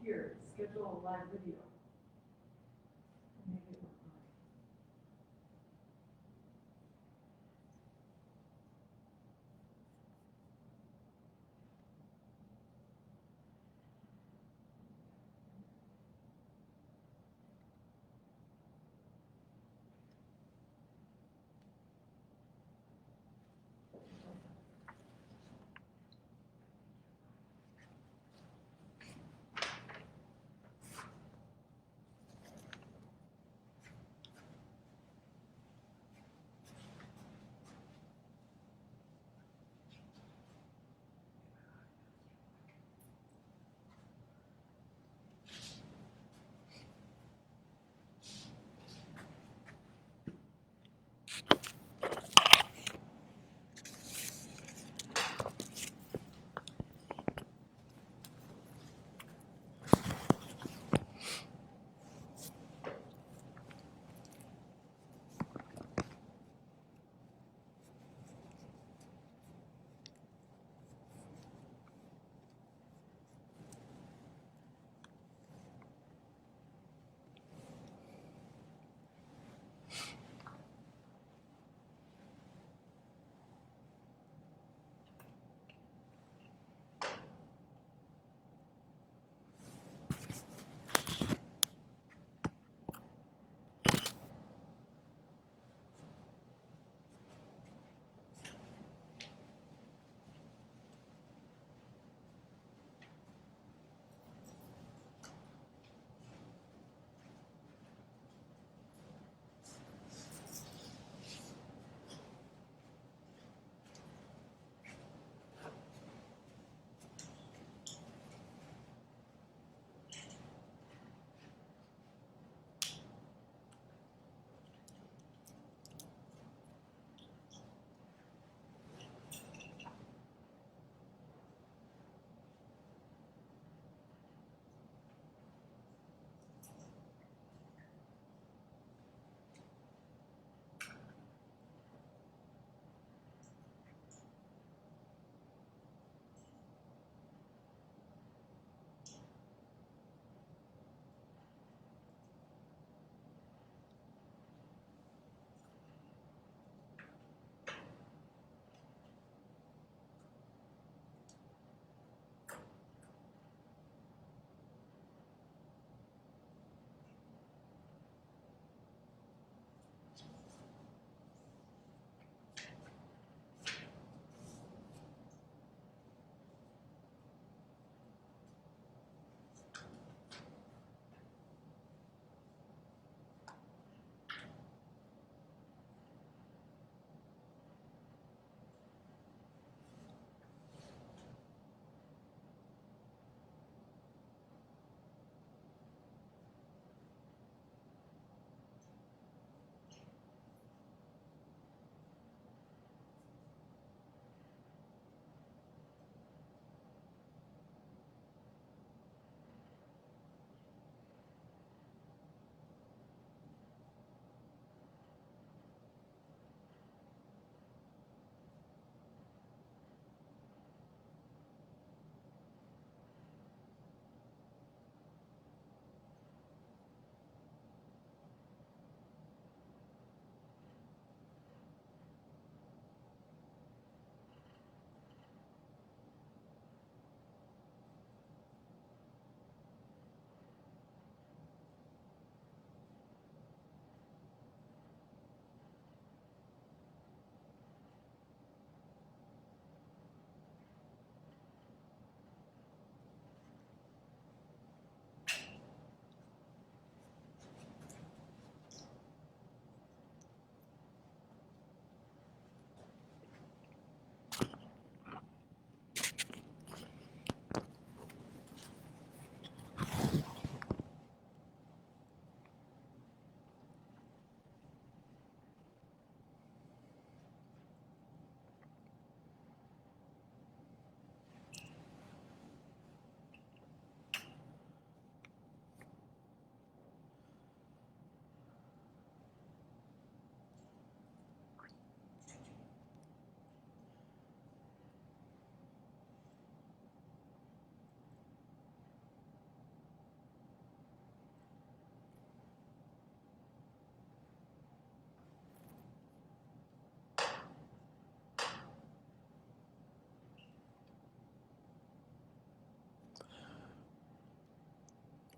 here, schedule a live video. Maybe it went live.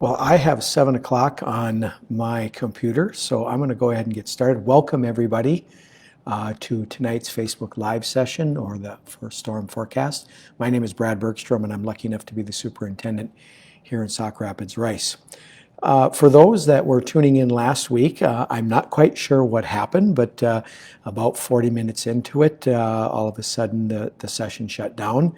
Well, I have 7 o'clock on my computer, so I'm going to go ahead and get started. Welcome, everybody, to tonight's Facebook Live session, or the first storm forecast. My name is Brad Bergstrom, and I'm lucky enough to be the superintendent here in Sauk Rapids, Rice. For those that were tuning in last week, I'm not quite sure what happened, but about 40 minutes into it, all of a sudden the session shut down.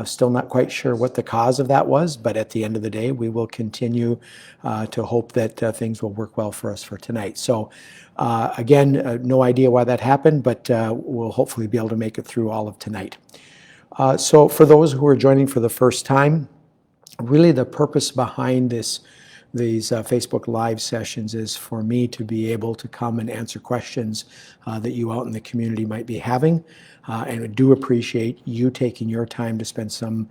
Still not quite sure what the cause of that was, but at the end of the day, we will continue to hope that things will work well for us for tonight. So again, no idea why that happened, but we'll hopefully be able to make it through all of tonight. So for those who are joining for the first time, really the purpose behind these Facebook Live sessions is for me to be able to come and answer questions that you out in the community might be having. And I do appreciate you taking your time to spend some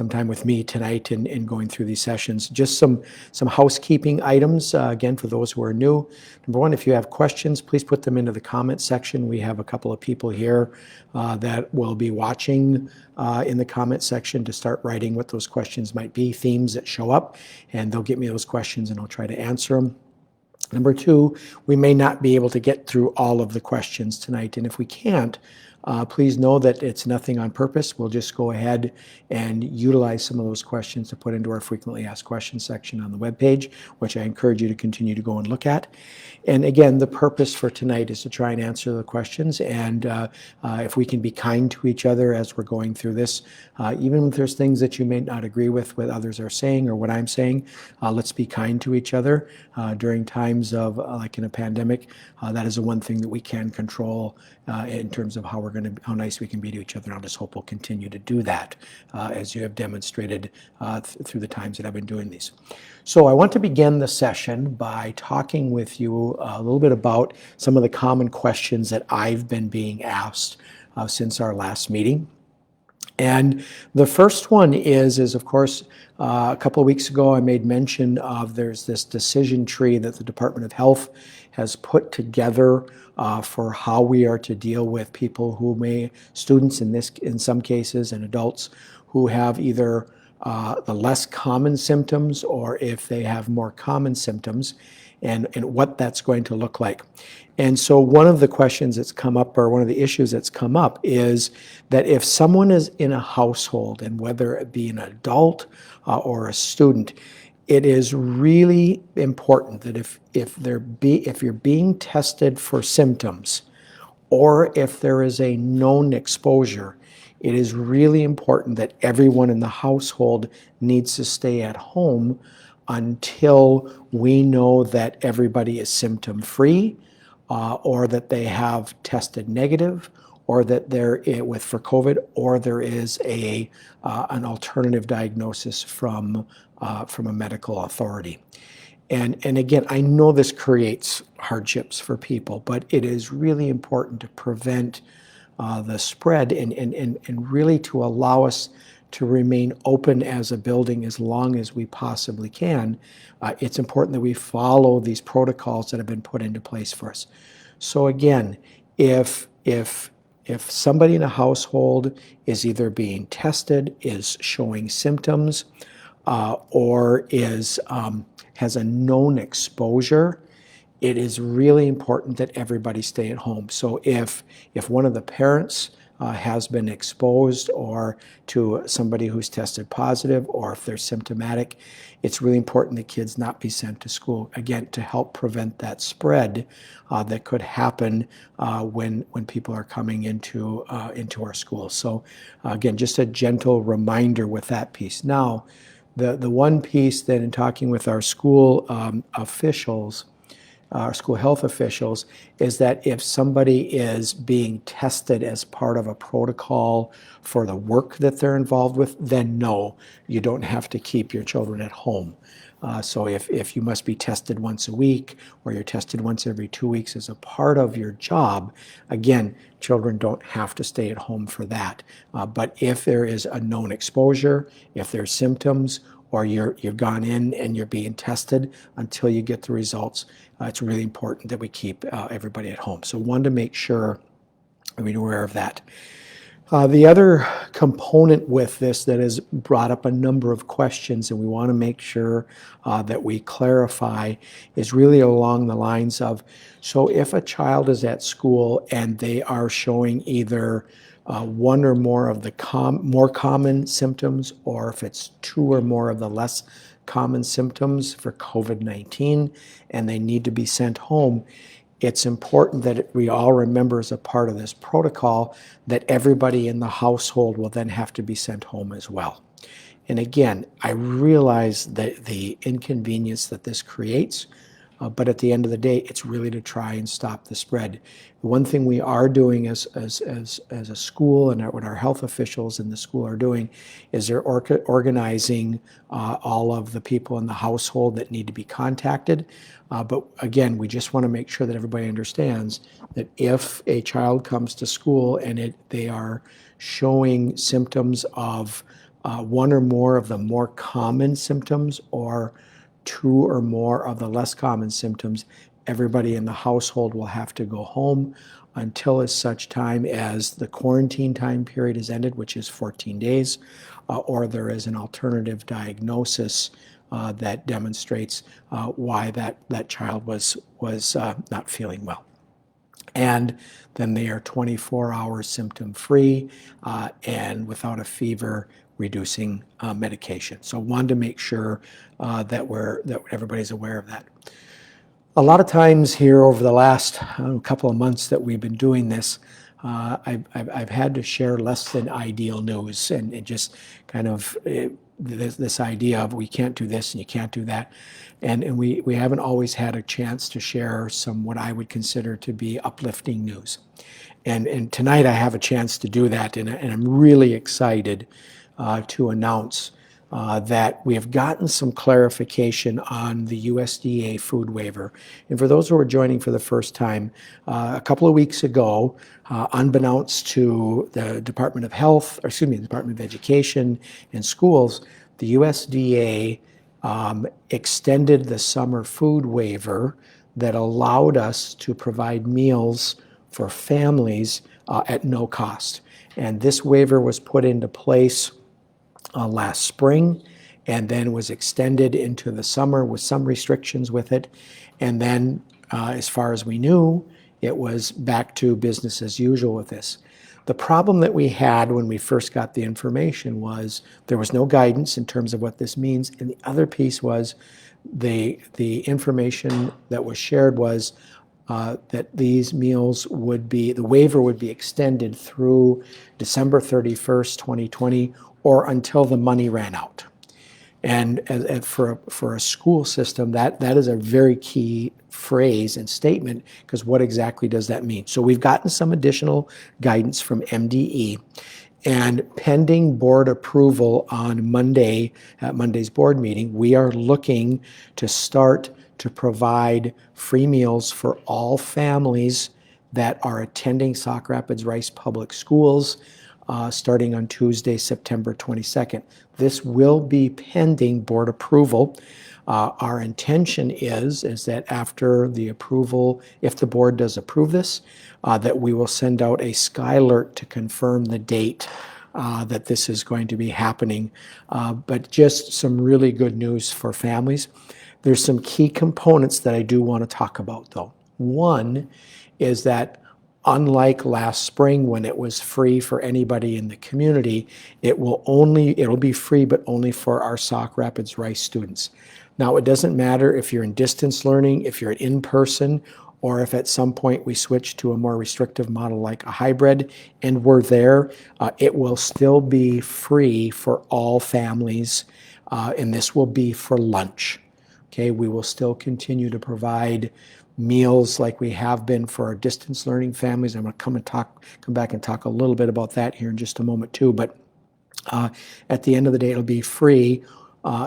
time with me tonight in going through these sessions. Just some housekeeping items, again, for those who are new. Number one, if you have questions, please put them into the comment section. We have a couple of people here that will be watching in the comment section to start writing what those questions might be, themes that show up, and they'll get me those questions and I'll try to answer them. Number two, we may not be able to get through all of the questions tonight, and if we can't, please know that it's nothing on purpose. We'll just go ahead and utilize some of those questions to put into our frequently asked questions section on the webpage, which I encourage you to continue to go and look at. And again, the purpose for tonight is to try and answer the questions, and if we can be kind to each other as we're going through this, even if there's things that you may not agree with what others are saying or what I'm saying, let's be kind to each other during times of, like in a pandemic. That is the one thing that we can control in terms of how nice we can be to each other. And I'll just hope we'll continue to do that as you have demonstrated through the times that I've been doing these. So I want to begin the session by talking with you a little bit about some of the common questions that I've been being asked since our last meeting. And the first one is of course, a couple of weeks ago I made mention of there's this decision tree that the Department of Health has put together for how we are to deal with people students in some cases, and adults who have either the less common symptoms, or if they have more common symptoms, and what that's going to look like. And so one of the questions that's come up, or one of the issues that's come up, is that if someone is in a household, and whether it be an adult or a student, it is really important that if you're being tested for symptoms, or if there is a known exposure, it is really important that everyone in the household needs to stay at home until we know that everybody is symptom-free, or that they have tested negative, or that they're for COVID, or there is an alternative diagnosis from a medical authority. And again, I know this creates hardships for people, but it is really important to prevent the spread and really to allow us to remain open as a building as long as we possibly can. It's important that we follow these protocols that have been put into place for us. So again, if somebody in a household is either being tested, is showing symptoms, or has a known exposure, it is really important that everybody stay at home. So if one of the parents has been exposed, or to somebody who's tested positive, or if they're symptomatic, it's really important that kids not be sent to school, again, to help prevent that spread that could happen when people are coming into our schools. So again, just a gentle reminder with that piece. Now, the one piece that, in talking with our school officials, our school health officials, is that if somebody is being tested as part of a protocol for the work that they're involved with, then no, you don't have to keep your children at home. So if you must be tested once a week, or you're tested once every 2 weeks as a part of your job, again, children don't have to stay at home for that. But if there is a known exposure, if there's symptoms, or you've gone in and you're being tested, until you get the results, it's really important that we keep everybody at home. So wanted to make sure we're aware of that. The other component with this that has brought up a number of questions, and we want to make sure that we clarify, is really along the lines of, so if a child is at school and they are showing either one or more of the more common symptoms, or if it's two or more of the less common symptoms for COVID-19, and they need to be sent home, it's important that we all remember as a part of this protocol that everybody in the household will then have to be sent home as well. And again, I realize the inconvenience that this creates, but at the end of the day, it's really to try and stop the spread. The one thing we are doing as a school, and what our health officials in the school are doing, is they're organizing all of the people in the household that need to be contacted. But again, we just want to make sure that everybody understands that if a child comes to school and they are showing symptoms of one or more of the more common symptoms, or two or more of the less common symptoms, everybody in the household will have to go home until as such time as the quarantine time period is ended, which is 14 days, or there is an alternative diagnosis that demonstrates why that child was not feeling well. And then they are 24 hours symptom free and without a fever, reducing medication. So wanted to make sure that everybody's aware of that. A lot of times here over the last couple of months that we've been doing this, I've had to share less than ideal news, and just kind of this idea of we can't do this and you can't do that. And we haven't always had a chance to share some what I would consider to be uplifting news. And tonight I have a chance to do that, and I'm really excited to announce that we have gotten some clarification on the USDA food waiver. And for those who are joining for the first time, a couple of weeks ago, unbeknownst to the Department of Health, or excuse me, the Department of Education and Schools, the USDA extended the summer food waiver that allowed us to provide meals for families at no cost. And this waiver was put into place last spring, and then was extended into the summer with some restrictions with it. And then, as far as we knew, it was back to business as usual with this. The problem that we had when we first got the information was there was no guidance in terms of what this means. And the other piece was the information that was shared was that these meals would be, the waiver would be extended through December 31st, 2020, or until the money ran out. And for a school system, that is a very key phrase and statement, because what exactly does that mean? So we've gotten some additional guidance from MDE, and pending board approval on Monday, at Monday's board meeting, we are looking to start to provide free meals for all families that are attending Sauk Rapids Rice Public Schools starting on Tuesday, September 22nd. This will be pending board approval. Our intention is that after the approval, if the board does approve this, that we will send out a SkyAlert to confirm the date that this is going to be happening. But just some really good news for families. There's some key components that I do want to talk about, though. One is that unlike last spring when it was free for anybody in the community, it'll be free, but only for our Sauk Rapids Rice students. Now, it doesn't matter if you're in distance learning, if you're in person, or if at some point we switch to a more restrictive model like a hybrid, and we're there, it will still be free for all families, and this will be for lunch. Okay, we will still continue to provide meals like we have been for our distance learning families. I'm going to come back and talk a little bit about that here in just a moment too. But at the end of the day, it'll be free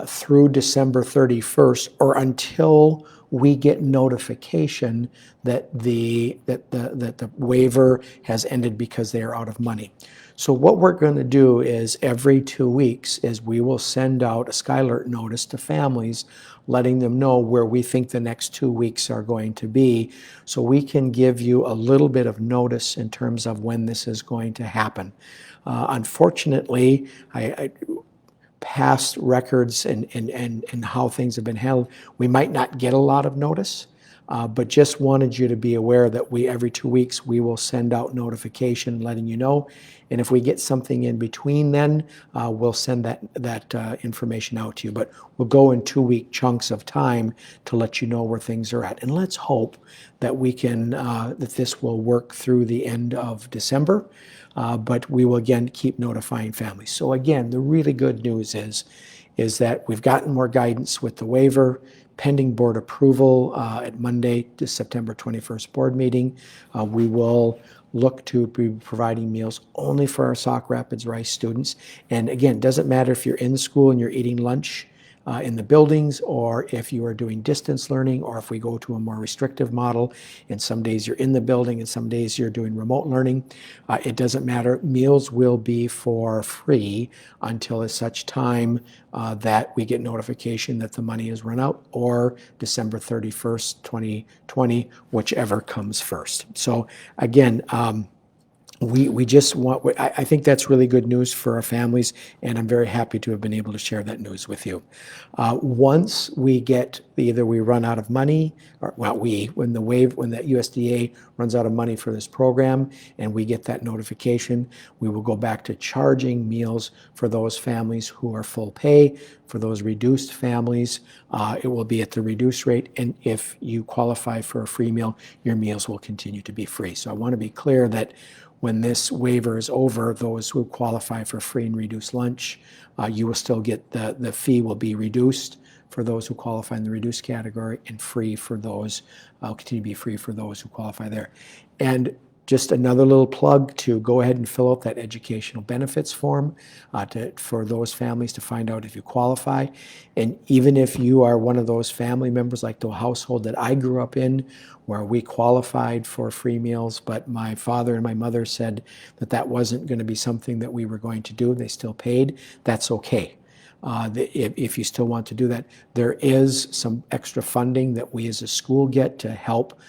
through December 31st, or until we get notification that the waiver has ended because they are out of money. So what we're going to do is every 2 weeks is we will send out a Skylert notice to families letting them know where we think the next 2 weeks are going to be, so we can give you a little bit of notice in terms of when this is going to happen. Unfortunately, past records and how things have been held, we might not get a lot of notice, but just wanted you to be aware that every 2 weeks, we will send out notification letting you know. And if we get something in between then, we'll send that information out to you. But we'll go in 2-week chunks of time to let you know where things are at. And let's hope that we can, that this will work through the end of December. But we will again keep notifying families. So again, the really good news is that we've gotten more guidance with the waiver, pending board approval at Monday, the September 21st board meeting. We will look to be providing meals only for our Sauk Rapids Rice students. And again, it doesn't matter if you're in school and you're eating lunch in the buildings, or if you are doing distance learning, or if we go to a more restrictive model and some days you're in the building and some days you're doing remote learning. It doesn't matter. Meals will be for free until such time that we get notification that the money is run out, or December 31st, 2020, whichever comes first. So again, we just want, I think that's really good news for our families, and I'm very happy to have been able to share that news with you. Once we get, either we run out of money, or when the USDA runs out of money for this program and we get that notification, we will go back to charging meals for those families who are full pay. For those reduced families, it will be at the reduced rate, and if you qualify for a free meal, your meals will continue to be free. So I want to be clear that when this waiver is over, those who qualify for free and reduced lunch, you will still get the fee will be reduced for those who qualify in the reduced category, and free for those, continue to be free for those who qualify there. And just another little plug to go ahead and fill out that educational benefits form for those families to find out if you qualify. And even if you are one of those family members, like the household that I grew up in, where we qualified for free meals, but my father and my mother said that that wasn't going to be something that we were going to do, they still paid, that's okay. If you still want to do that, there is some extra funding that we as a school get to help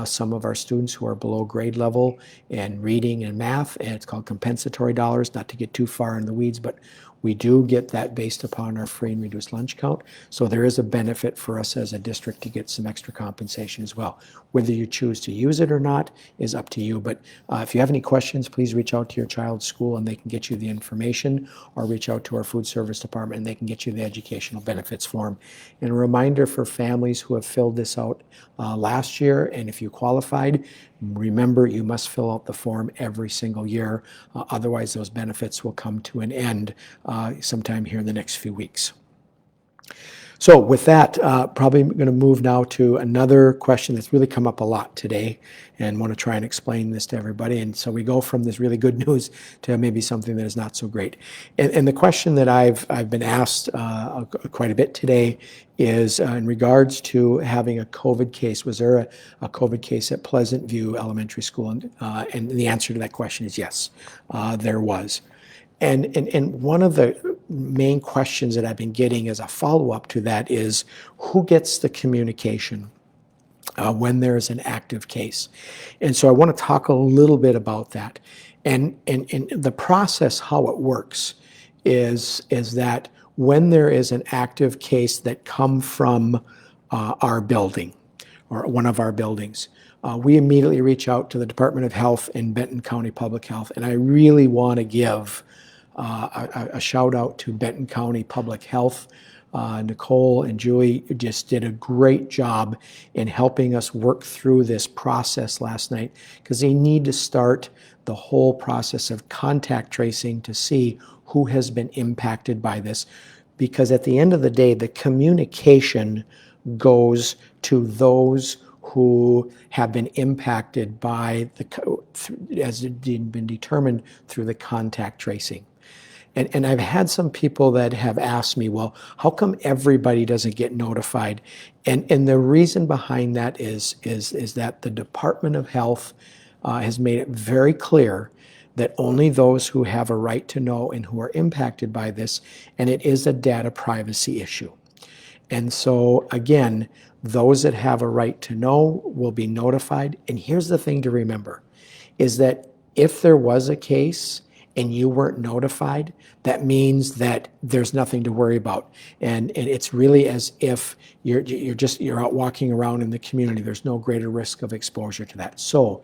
some of our students who are below grade level in reading and math, and it's called compensatory dollars, not to get too far in the weeds, but we do get that based upon our free and reduced lunch count. So there is a benefit for us as a district to get some extra compensation as well. Whether you choose to use it or not is up to you. But if you have any questions, please reach out to your child's school and they can get you the information, or reach out to our food service department and they can get you the educational benefits form. And a reminder for families who have filled this out last year, and if you qualified, remember you must fill out the form every single year. Otherwise, those benefits will come to an end sometime here in the next few weeks. So with that, probably going to move now to another question that's really come up a lot today, and want to try and explain this to everybody. And so we go from this really good news to maybe something that is not so great. And the question that I've been asked quite a bit today is in regards to having a COVID case. Was there a COVID case at Pleasant View Elementary School? And the answer to that question is yes, there was. And one of the main questions that I've been getting as a follow-up to that is, who gets the communication when there's an active case? And so I want to talk a little bit about that. And the process, how it works, is that when there is an active case that come from our building, or one of our buildings, we immediately reach out to the Department of Health and Benton County Public Health. And I really want to give a shout out to Benton County Public Health. Nicole and Julie just did a great job in helping us work through this process last night, because they need to start the whole process of contact tracing to see who has been impacted by this. Because at the end of the day, the communication goes to those who have been impacted by as it been determined through the contact tracing. And I've had some people that have asked me, well, how come everybody doesn't get notified? And the reason behind that is that the Department of Health has made it very clear that only those who have a right to know and who are impacted by this, and it is a data privacy issue. And so again, those that have a right to know will be notified. And here's the thing to remember, is that if there was a case and you weren't notified, that means that there's nothing to worry about. And it's really as if you're out walking around in the community. There's no greater risk of exposure to that. So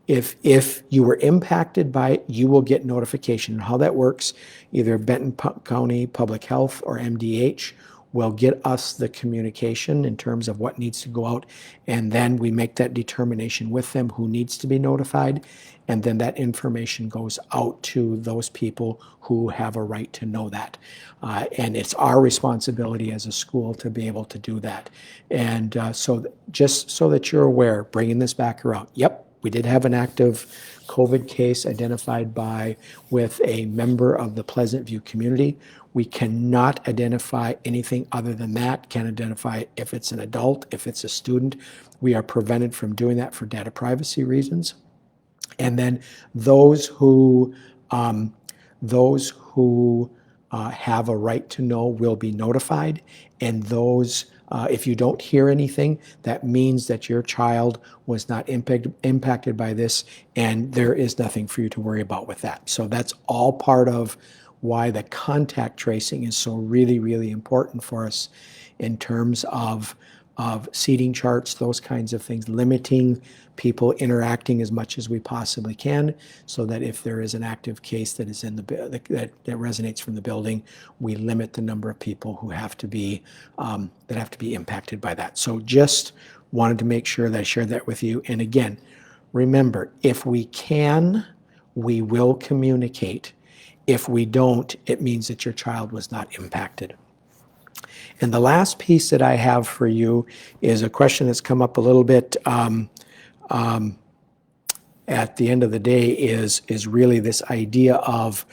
if you were impacted by it, you will get notification. How that works, either Benton County Public Health or MDH will get us the communication in terms of what needs to go out, and then we make that determination with them who needs to be notified, and then that information goes out to those people who have a right to know that. And it's our responsibility as a school to be able to do that. And so just so that you're aware, bringing this back around, yep, we did have an active COVID case identified with a member of the Pleasant View community. We cannot identify anything other than that, can't identify if it's an adult, if it's a student. We are prevented from doing that for data privacy reasons. And then those who have a right to know will be notified, and those if you don't hear anything, that means that your child was not impacted by this, and there is nothing for you to worry about with that. So that's all part of why the contact tracing is so really, really important for us in terms of seating charts, those kinds of things, limiting people interacting as much as we possibly can, so that if there is an active case that is that resonates from the building, we limit the number of people who have to be impacted by that. So just wanted to make sure that I shared that with you. And again, remember, if we can, we will communicate. If we don't, it means that your child was not impacted. And the last piece that I have for you is a question that's come up a little bit at the end of the day is really this idea of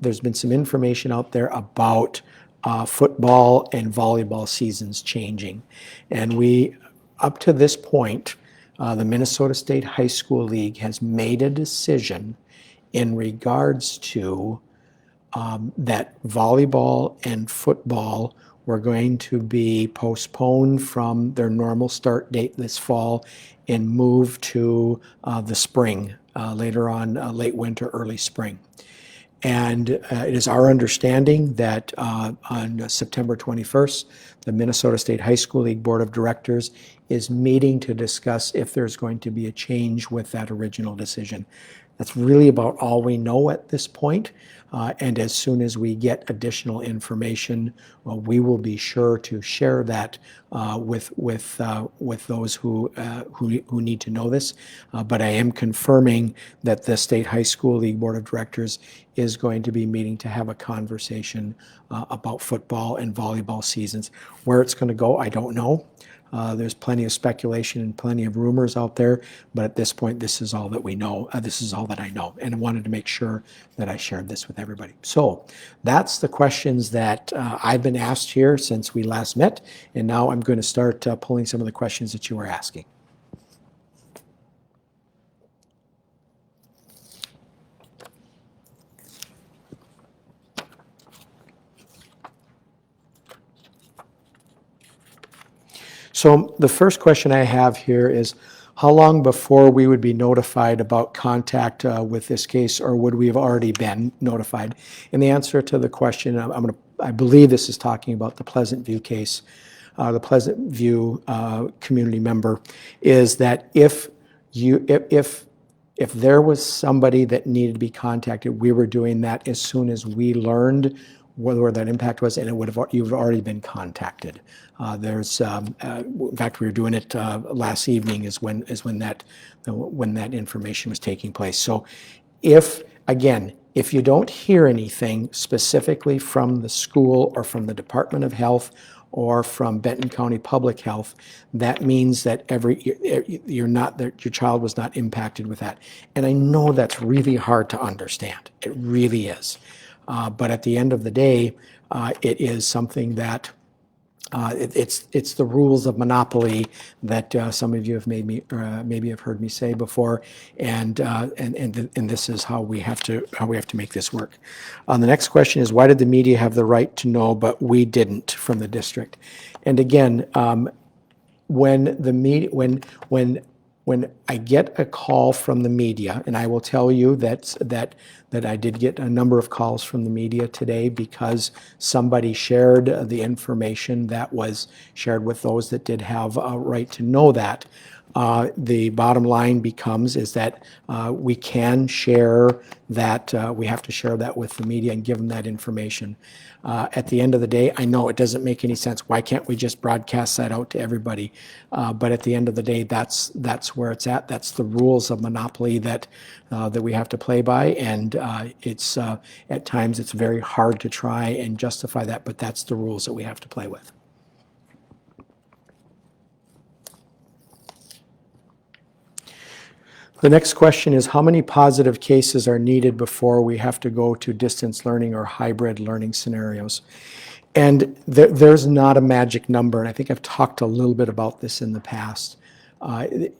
there's been some information out there about football and volleyball seasons changing. And we, up to this point, the Minnesota State High School League has made a decision in regards to that volleyball and football were going to be postponed from their normal start date this fall and move to the spring, later on, late winter, early spring. And it is our understanding that on September 21st, the Minnesota State High School League Board of Directors is meeting to discuss if there's going to be a change with that original decision. That's really about all we know at this point. And as soon as we get additional information, we will be sure to share that with those who need to know this. But I am confirming that the State High School League Board of Directors is going to be meeting to have a conversation about football and volleyball seasons. Where it's going to go, I don't know. There's plenty of speculation and plenty of rumors out there, but at this point, this is all that we know. This is all that I know, and I wanted to make sure that I shared this with everybody. So that's the questions that I've been asked here since we last met, and now I'm going to start pulling some of the questions that you were asking. So the first question I have here is, how long before we would be notified about contact with this case, or would we have already been notified? And the answer to the question, I believe this is talking about the Pleasant View case, the Pleasant View community member, is that if there was somebody that needed to be contacted, we were doing that as soon as we learned where that impact was, and you would have already been contacted. In fact, we were doing it last evening is when that information was taking place. So if you don't hear anything specifically from the school or from the Department of Health or from Benton County Public Health, that means that your child was not impacted with that. And I know that's really hard to understand. It really is. But at the end of the day, it is something that it's the rules of monopoly that some of you have maybe have heard me say before, and this is how we have to make this work. The next question is, why did the media have the right to know but we didn't from the district? And again, when I get a call from the media, and I will tell you that I did get a number of calls from the media today because somebody shared the information that was shared with those that did have a right to know that. The bottom line becomes is that we can share that, we have to share that with the media and give them that information. At the end of the day, I know it doesn't make any sense. Why can't we just broadcast that out to everybody? But at the end of the day, that's where it's at. That's the rules of monopoly that we have to play by, and it's at times it's very hard to try and justify that, but that's the rules that we have to play with. The next question is, how many positive cases are needed before we have to go to distance learning or hybrid learning scenarios? And there's not a magic number, and I think I've talked a little bit about this in the past.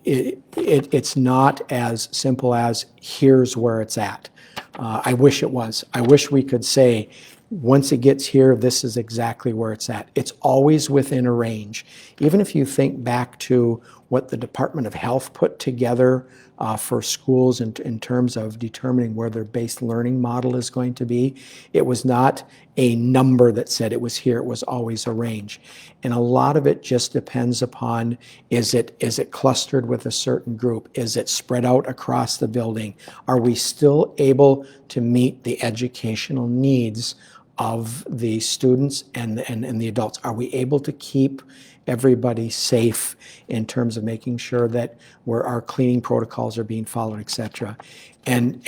It's not as simple as here's where it's at. I wish it was. I wish we could say, once it gets here, this is exactly where it's at. It's always within a range. Even if you think back to what the Department of Health put together for schools in terms of determining where their base learning model is going to be, it was not a number that said it was here, it was always a range. And a lot of it just depends upon, is it clustered with a certain group? Is it spread out across the building? Are we still able to meet the educational needs of the students and the adults? Are we able to keep everybody safe in terms of making sure that where our cleaning protocols are being followed, et cetera? And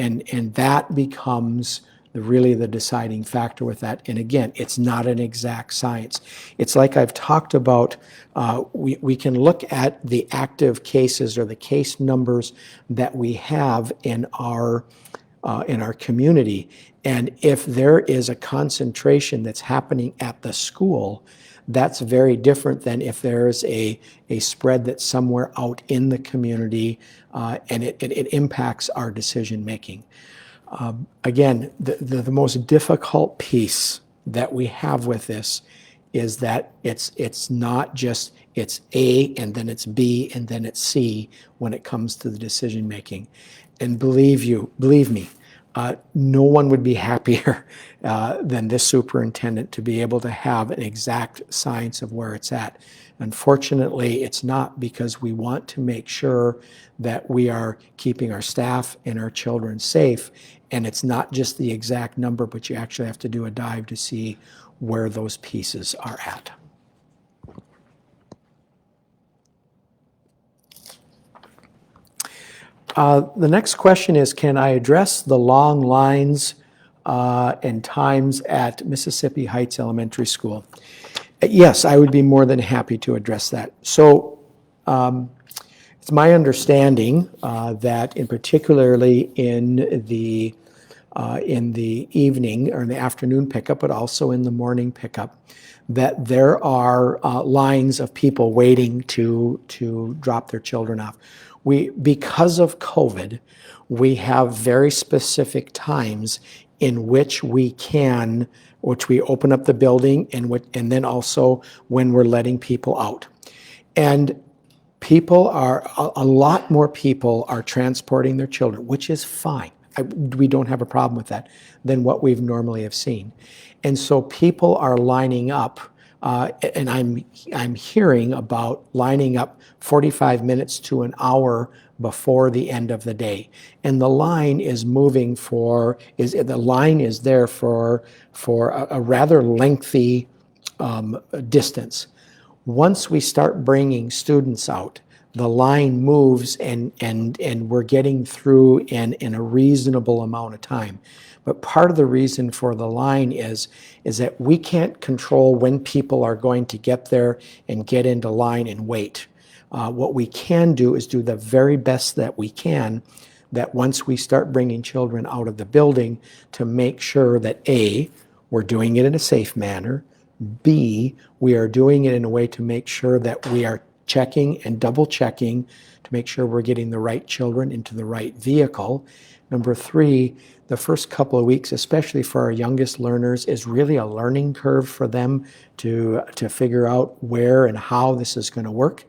that becomes really the deciding factor with that. And again, it's not an exact science. It's like I've talked about, we can look at the active cases or the case numbers that we have in our community. And if there is a concentration that's happening at the school, that's very different than if there's a spread that's somewhere out in the community, and it impacts our decision making. Again, the most difficult piece that we have with this is that it's not just it's A and then it's B and then it's C when it comes to the decision making. And believe me, no one would be happier than this superintendent to be able to have an exact science of where it's at. Unfortunately, it's not, because we want to make sure that we are keeping our staff and our children safe. And it's not just the exact number, but you actually have to do a dive to see where those pieces are at. The next question is, can I address the long lines and times at Mississippi Heights Elementary School? Yes, I would be more than happy to address that. So it's my understanding that particularly in the evening or in the afternoon pickup, but also in the morning pickup, that there are lines of people waiting to drop their children off. Because of COVID, we have very specific times in which we open up the building and then also when we're letting people out. And a lot more people are transporting their children, which is fine. We don't have a problem with that, than what we've normally have seen. And so people are lining up, and I'm hearing about lining up 45 minutes to an hour before the end of the day. And the line is moving the line is there for a rather lengthy distance. Once we start bringing students out, the line moves and we're getting through in a reasonable amount of time. But part of the reason for the line is that we can't control when people are going to get there and get into line and wait. What we can do is do the very best that we can that once we start bringing children out of the building, to make sure that A, we're doing it in a safe manner, B, we are doing it in a way to make sure that we are checking and double checking to make sure we're getting the right children into the right vehicle. Number 3, the first couple of weeks, especially for our youngest learners, is really a learning curve for them to figure out where and how this is going to work.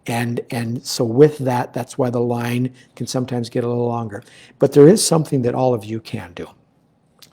And so with that, that's why the line can sometimes get a little longer. But there is something that all of you can do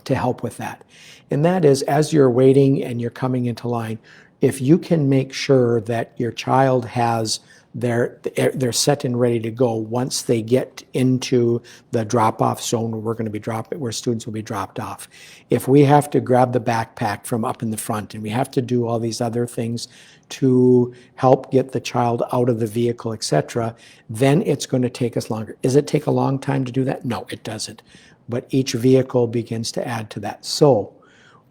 to help with that. And that is, as you're waiting and you're coming into line, if you can make sure that your child has they're set and ready to go once they get into the drop-off zone where students will be dropped off. If we have to grab the backpack from up in the front and we have to do all these other things to help get the child out of the vehicle, etc., then it's going to take us longer. Does it take a long time to do that? No, it doesn't. But each vehicle begins to add to that. So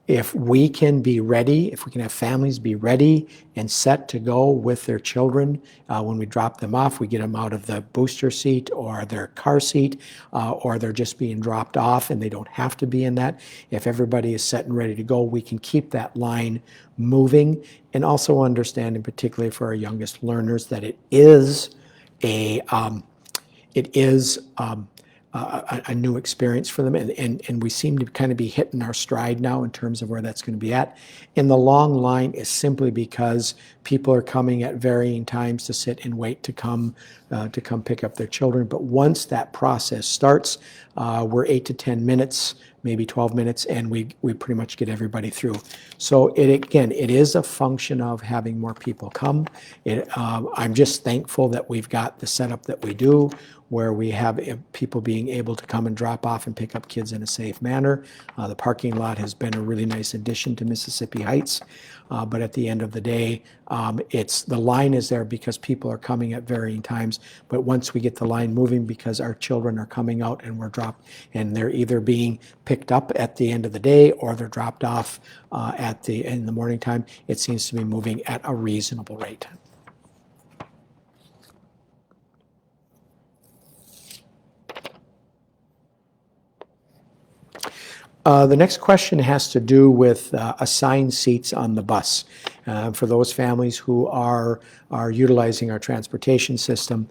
if we can be ready, if we can have families be ready and set to go with their children when we drop them off, we get them out of the booster seat or their car seat, or they're just being dropped off and they don't have to be in that. If everybody is set and ready to go, we can keep that line moving, and also understanding, particularly for our youngest learners, that it is a new experience for them, and we seem to kind of be hitting our stride now in terms of where that's going to be at. And the long line is simply because people are coming at varying times to sit and wait to come pick up their children. But once that process starts, we're 8 to 10 minutes, maybe 12 minutes, and we pretty much get everybody through. So it is a function of having more people come. I'm just thankful that we've got the setup that we do, where we have people being able to come and drop off and pick up kids in a safe manner. The parking lot has been a really nice addition to Mississippi Heights. But at the end of the day, the line is there because people are coming at varying times. But once we get the line moving, because our children are coming out and we're dropped, and they're either being picked up at the end of the day or they're dropped off in the morning time, it seems to be moving at a reasonable rate. The next question has to do with assigned seats on the bus. For those families who are utilizing our transportation system.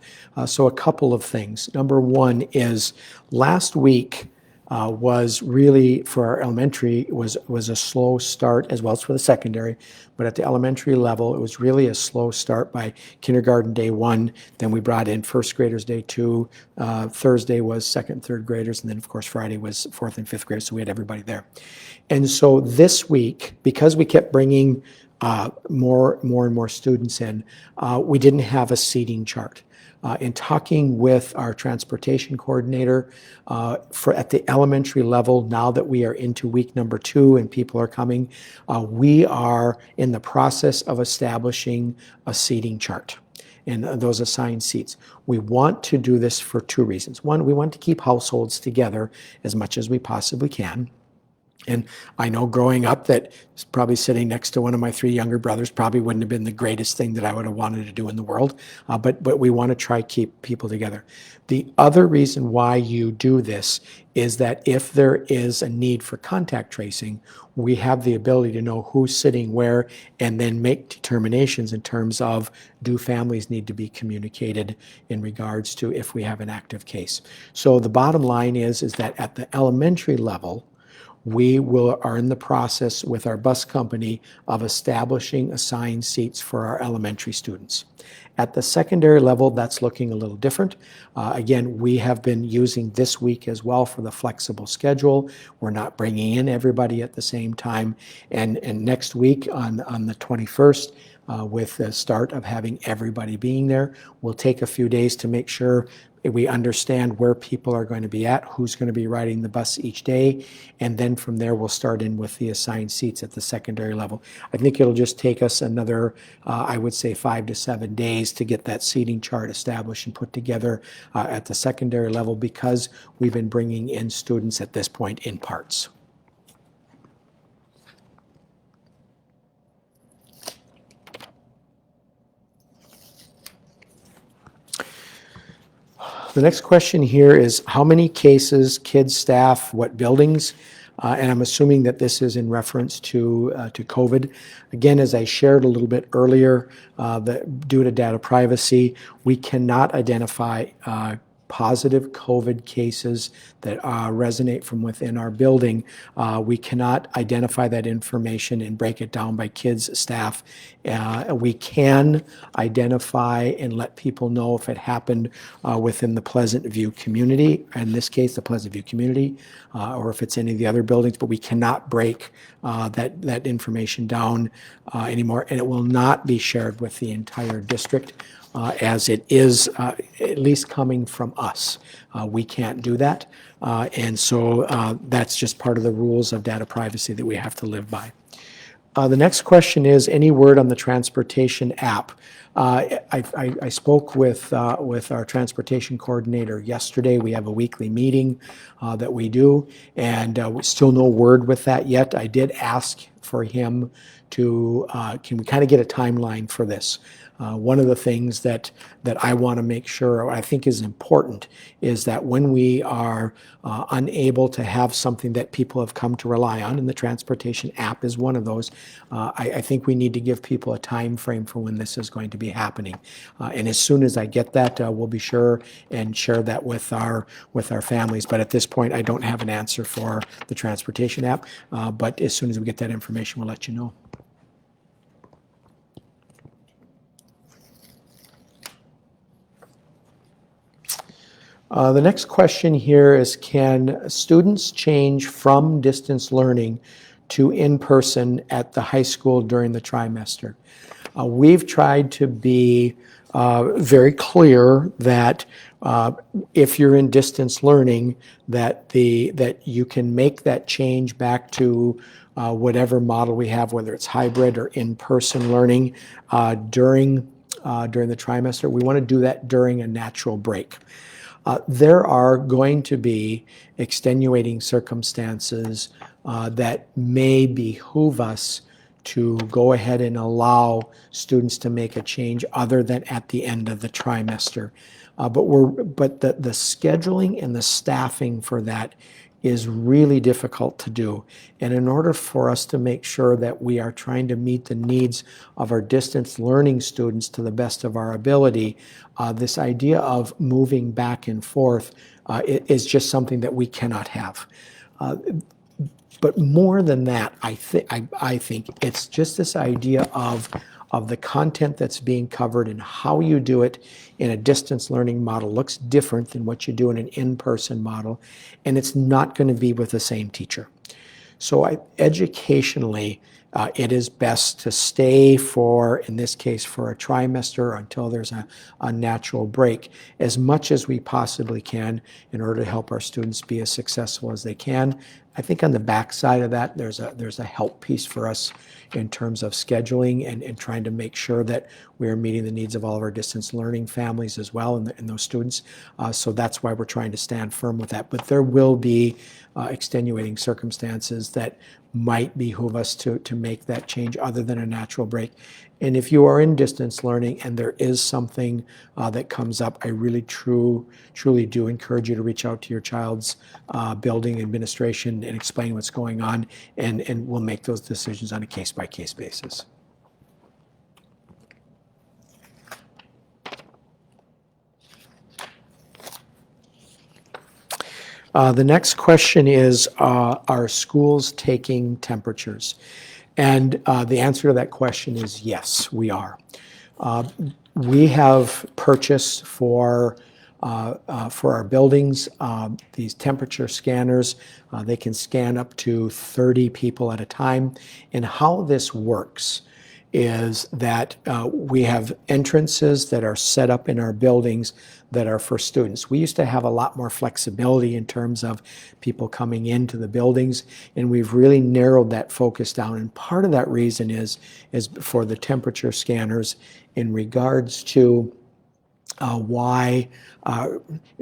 So a couple of things. Number one is, last week was really, for our elementary, was a slow start, as well as for the secondary. But at the elementary level, it was really a slow start by kindergarten day 1. Then we brought in first graders day 2. Thursday was second and third graders. And then, of course, Friday was fourth and fifth graders. So we had everybody there. And so this week, because we kept bringing more and more students in, we didn't have a seating chart. In talking with our transportation coordinator at the elementary level, now that we are into week number 2 and people are coming, we are in the process of establishing a seating chart and those assigned seats. We want to do this for 2 reasons. One, we want to keep households together as much as we possibly can. And I know growing up that probably sitting next to one of my 3 younger brothers probably wouldn't have been the greatest thing that I would have wanted to do in the world, but we want to try to keep people together. The other reason why you do this is that if there is a need for contact tracing, we have the ability to know who's sitting where and then make determinations in terms of, do families need to be communicated in regards to if we have an active case. So the bottom line is that at the elementary level, we are in the process with our bus company of establishing assigned seats for our elementary students. At the secondary level, that's looking a little different. Again, we have been using this week as well for the flexible schedule. We're not bringing in everybody at the same time. And next week on the 21st, with the start of having everybody being there, we'll take a few days to make sure we understand where people are going to be at, who's going to be riding the bus each day, and then from there we'll start in with the assigned seats at the secondary level. I think it'll just take us another, I would say 5 to 7 days to get that seating chart established and put together at the secondary level, because we've been bringing in students at this point in parts. The next question here is how many cases, kids, staff, what buildings? And I'm assuming that this is in reference to COVID. Again, as I shared a little bit earlier, that due to data privacy, we cannot identify positive COVID cases that resonate from within our building. We cannot identify that information and break it down by kids, staff. We can identify and let people know if it happened within the Pleasant View community, in this case, the Pleasant View community, or if it's any of the other buildings, but we cannot break that information down anymore, and it will not be shared with the entire district. As it is at least coming from us. We can't do that. And so that's just part of the rules of data privacy that we have to live by. The next question is, any word on the transportation app? I spoke with our transportation coordinator yesterday. We have a weekly meeting that we do, and still no word with that yet. I did ask for him to, can we kind of get a timeline for this? One of the things that I want to make sure, I think is important, is that when we are unable to have something that people have come to rely on, and the transportation app is one of those, I think we need to give people a time frame for when this is going to be happening. And as soon as I get that, we'll be sure and share that with our families. But at this point, I don't have an answer for the transportation app. But as soon as we get that information, we'll let you know. The next question here is, can students change from distance learning to in-person at the high school during the trimester? We've tried to be very clear that if you're in distance learning, that you can make that change back to whatever model we have, whether it's hybrid or in-person learning during the trimester. We want to do that during a natural break. There are going to be extenuating circumstances that may behoove us to go ahead and allow students to make a change other than at the end of the trimester. But the scheduling and the staffing for that is really difficult to do. And in order for us to make sure that we are trying to meet the needs of our distance learning students to the best of our ability, this idea of moving back and forth is just something that we cannot have. But more than that, I think it's just this idea of the content that's being covered and how you do it in a distance learning model looks different than what you do in an in-person model, and it's not going to be with the same teacher. So educationally, it is best to stay for, in this case, for a trimester until there's a natural break, as much as we possibly can in order to help our students be as successful as they can. I think on the back side of that, there's a help piece for us in terms of scheduling and trying to make sure that we are meeting the needs of all of our distance learning families as well and those students. So that's why we're trying to stand firm with that. But there will be extenuating circumstances that might behoove us to make that change other than a natural break. And if you are in distance learning and there is something that comes up, I really truly do encourage you to reach out to your child's building administration and explain what's going on, and we'll make those decisions on a case-by-case basis. The next question is, are schools taking temperatures? And the answer to that question is yes, we are. We have purchased for our buildings these temperature scanners. They can scan up to 30 people at a time. And how this works is that we have entrances that are set up in our buildings that are for students. We used to have a lot more flexibility in terms of people coming into the buildings, and we've really narrowed that focus down. And part of that reason is for the temperature scanners in regards to why.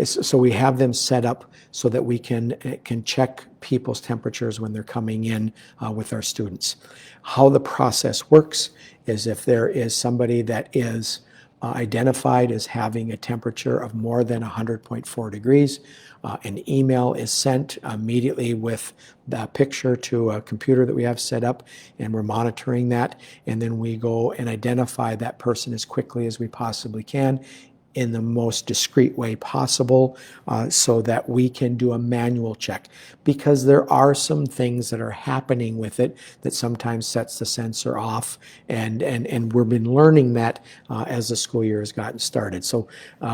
So we have them set up so that we can check people's temperatures when they're coming in with our students. How the process works is if there is somebody that is identified as having a temperature of more than 100.4 degrees, an email is sent immediately with the picture to a computer that we have set up, and we're monitoring that. And then we go and identify that person as quickly as we possibly can in the most discreet way possible, so that we can do a manual check, because there are some things that are happening with it that sometimes sets the sensor off, and we've been learning that as the school year has gotten started. So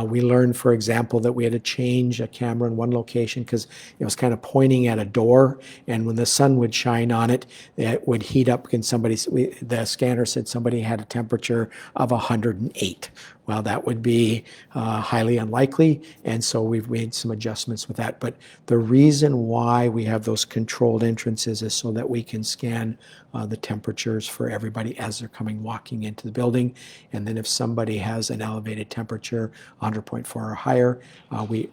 we learned, for example, that we had to change a camera in one location because it was kind of pointing at a door, and when the sun would shine on it, it would heat up, and the scanner said somebody had a temperature of 108. Well, that would be highly unlikely, and so we've made some adjustments with that. But the reason why we have those controlled entrances is so that we can scan the temperatures for everybody as they're walking into the building. And then if somebody has an elevated temperature, 100.4 or higher,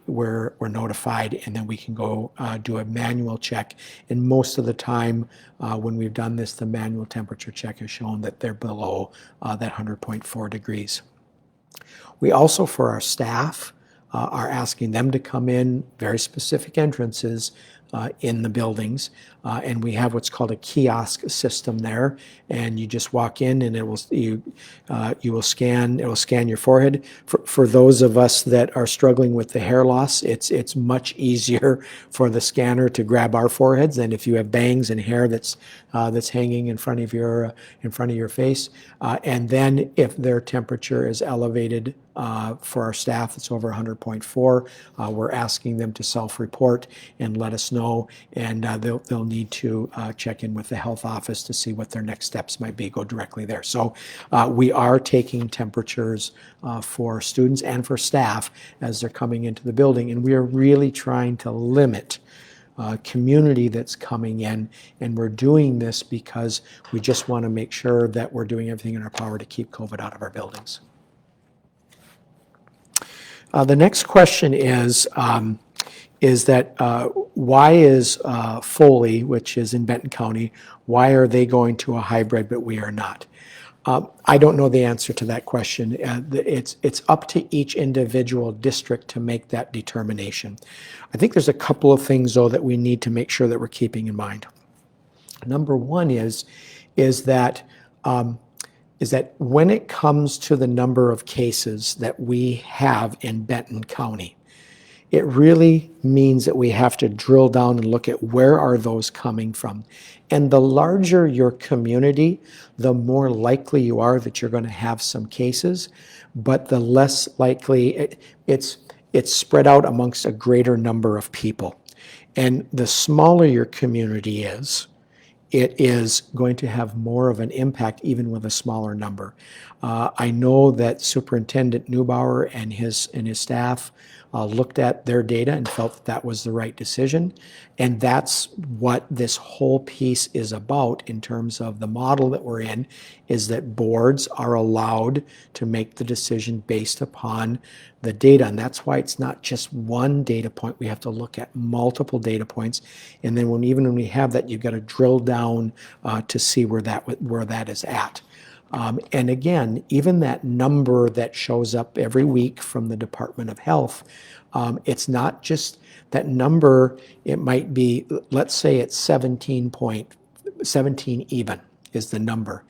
we're notified, and then we can go do a manual check. And most of the time when we've done this, the manual temperature check has shown that they're below that 100.4 degrees. We also, for our staff, are asking them to come in very specific entrances in the buildings, and we have what's called a kiosk system there, and you just walk in, and it will scan your forehead. For those of us that are struggling with the hair loss, it's much easier for the scanner to grab our foreheads than if you have bangs and hair that's hanging in front of your face. And then if their temperature is elevated for our staff, it's over 100.4, we're asking them to self-report and let us know, and they'll need to check in with the health office to see what their next steps might be, go directly there. So we are taking temperatures for students and for staff as they're coming into the building, and we are really trying to limit community that's coming in, and we're doing this because we just want to make sure that we're doing everything in our power to keep COVID out of our buildings. The next question is that why is Foley, which is in Benton County, why are they going to a hybrid but we are not? I don't know the answer to that question. It's up to each individual district to make that determination. I think there's a couple of things, though, that we need to make sure that we're keeping in mind. Number one is that when it comes to the number of cases that we have in Benton County, it really means that we have to drill down and look at where are those coming from. And the larger your community, the more likely you are that you're going to have some cases, but the less likely it's spread out amongst a greater number of people. And the smaller your community is, it is going to have more of an impact even with a smaller number. I know that Superintendent Neubauer and his staff looked at their data and felt that was the right decision. And that's what this whole piece is about in terms of the model that we're in, is that boards are allowed to make the decision based upon the data. And that's why it's not just one data point. We have to look at multiple data points. And then even when we have that, you've got to drill down to see where that is at. And again, even that number that shows up every week from the Department of Health, it's not just that number. It might be, let's say it's 17 even is the number.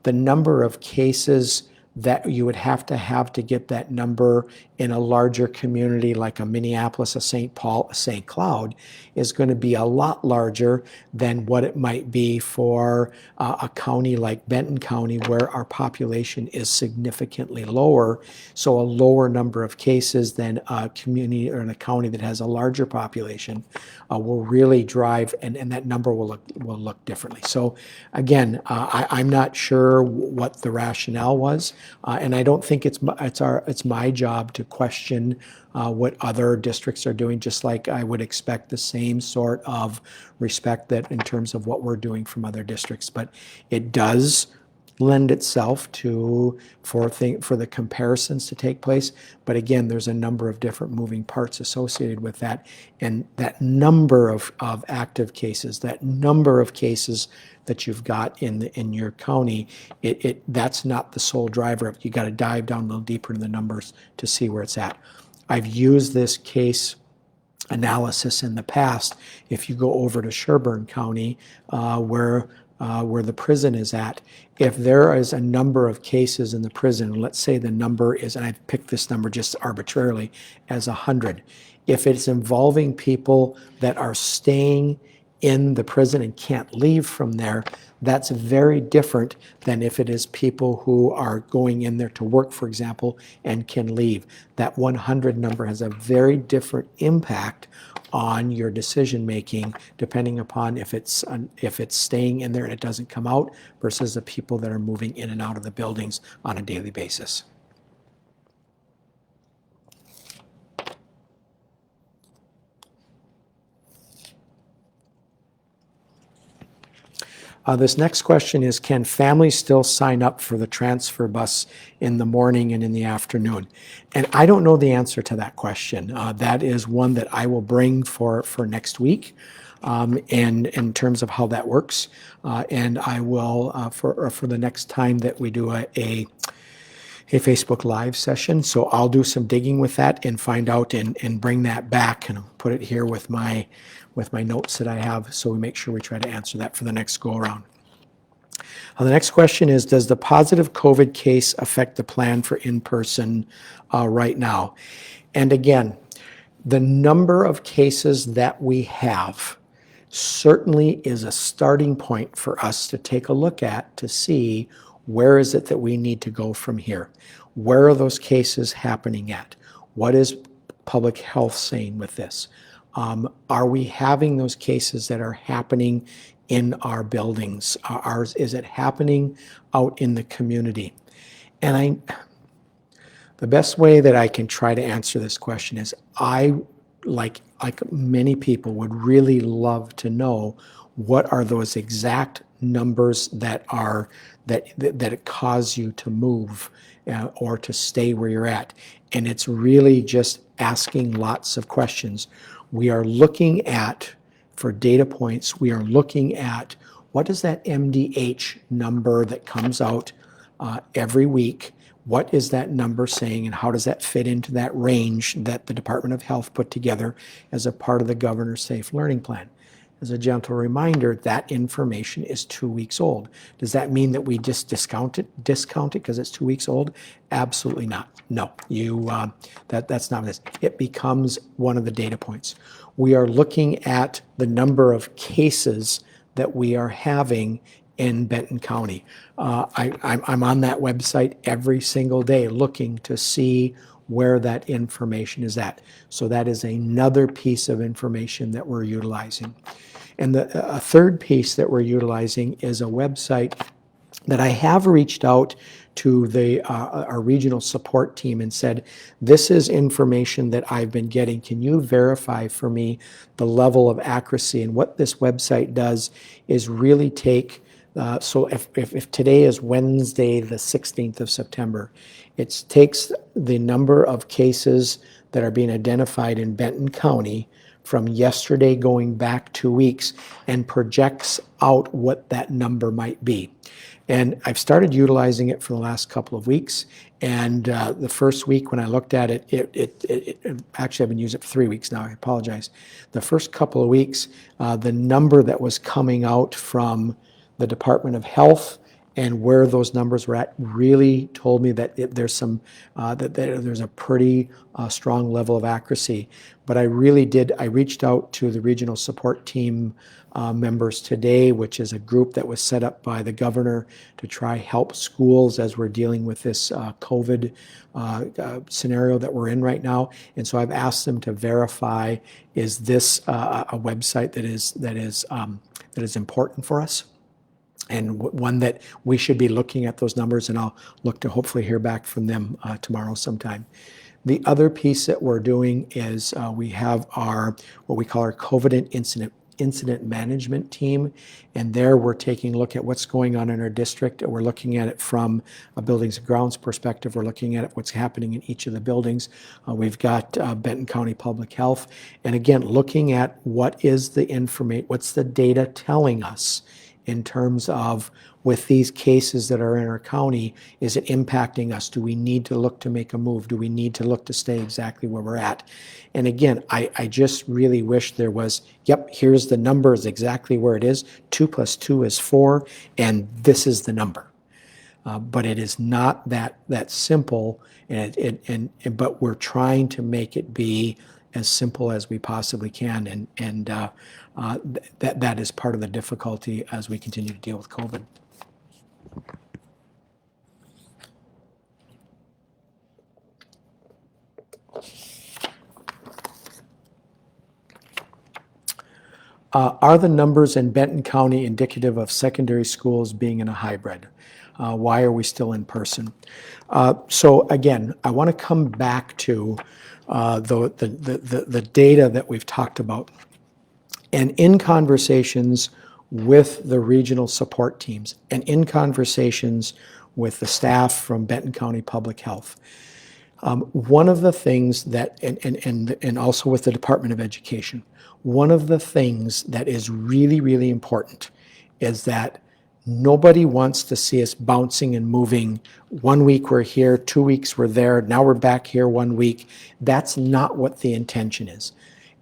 The number of cases that you would have to get that number in a larger community like a Minneapolis, a St. Paul, a St. Cloud is going to be a lot larger than what it might be for a county like Benton County, where our population is significantly lower. So a lower number of cases than a community or in a county that has a larger population will really drive, and that number will look differently. So again, I'm not sure what the rationale was, and I don't think it's my job to question what other districts are doing, just like I would expect the same sort of respect that in terms of what we're doing from other districts. But it does lend itself to for the comparisons to take place. But again, there's a number of different moving parts associated with that, and that number of active cases, that number of cases that you've got in your county, that's not the sole driver of it. You got to dive down a little deeper into the numbers to see where it's at. I've used this case analysis in the past. If you go over to Sherburne County, where the prison is at, if there is a number of cases in the prison, let's say the number is, and I've picked this number just arbitrarily, as 100. If it's involving people that are staying in the prison and can't leave from there, that's very different than if it is people who are going in there to work, for example, and can leave. That 100 number has a very different impact on your decision making, depending upon if it's staying in there and it doesn't come out versus the people that are moving in and out of the buildings on a daily basis. This next question is, can families still sign up for the transfer bus in the morning and in the afternoon? And I don't know the answer to that question. That is one that I will bring for next week, and in terms of how that works. And I will, for the next time that we do a Facebook Live session. So I'll do some digging with that and find out and bring that back, and I'll put it here with my notes that I have, so we make sure we try to answer that for the next go around. The next question is, does the positive COVID case affect the plan for in-person right now? And again, the number of cases that we have certainly is a starting point for us to take a look at to see where is it that we need to go from here. Where are those cases happening at? What is public health saying with this? Are we having those cases that are happening in our buildings? Is it happening out in the community? And the best way that I can try to answer this question is, I, like many people, would really love to know what are those exact numbers that cause you to move or to stay where you're at. And it's really just asking lots of questions. We are looking at, for data points, we are looking at what is that MDH number that comes out every week. What is that number saying, and how does that fit into that range that the Department of Health put together as a part of the Governor's Safe Learning Plan? As a gentle reminder, that information is 2 weeks old. Does that mean that we just discount it because it's 2 weeks old? Absolutely not. No, that's not this. It becomes one of the data points. We are looking at the number of cases that we are having in Benton County. I'm on that website every single day looking to see where that information is at. So that is another piece of information that we're utilizing. And a third piece that we're utilizing is a website that I have reached out to our regional support team and said, this is information that I've been getting. Can you verify for me the level of accuracy? And what this website does is really take, so if today is Wednesday, the 16th of September, it takes the number of cases that are being identified in Benton County from yesterday going back 2 weeks and projects out what that number might be. And I've started utilizing it for the last couple of weeks. And the first week when I looked at it, actually I've been using it for 3 weeks now, I apologize. The first couple of weeks, the number that was coming out from the Department of Health and where those numbers were at really told me that there's a pretty strong level of accuracy. But I reached out to the regional support team members today, which is a group that was set up by the governor to try help schools as we're dealing with this COVID scenario that we're in right now. And so I've asked them to verify, is this a website that is important for us? And one that we should be looking at those numbers, and I'll look to hopefully hear back from them tomorrow sometime. The other piece that we're doing is we have what we call our COVID incident management team, and there we're taking a look at what's going on in our district. We're looking at it from a buildings and grounds perspective. We're looking at what's happening in each of the buildings. We've got Benton County Public Health, and again, looking at what is the information, what's the data telling us in terms of, with these cases that are in our county, is it impacting us? Do we need to look to make a move? Do we need to look to stay exactly where we're at? And again, I just really wish there was, yep, here's the number, is exactly where it is. 2 + 2 is 4, and this is the number. But it is not that simple, but we're trying to make it be as simple as we possibly can, and that is part of the difficulty as we continue to deal with COVID. Are the numbers in Benton County indicative of secondary schools being in a hybrid? Why are we still in person? So again, I want to come back to the data that we've talked about. And in conversations with the regional support teams and in conversations with the staff from Benton County Public Health, one of the things that, and also with the Department of Education, one of the things that is really, really important is that nobody wants to see us bouncing and moving. 1 week we're here, 2 weeks we're there, now we're back here 1 week. That's not what the intention is.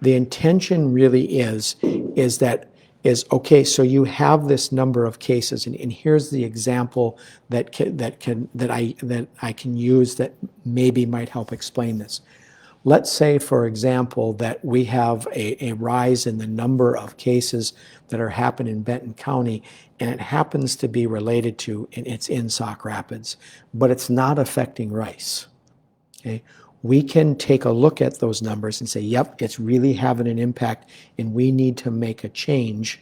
The intention really is okay, so you have this number of cases, and here's the example that I can use that maybe might help explain this. Let's say, for example, that we have a rise in the number of cases that are happening in Benton County, and it happens to be related to, and it's in Sauk Rapids, but it's not affecting Rice. Okay? We can take a look at those numbers and say, yep, it's really having an impact, and we need to make a change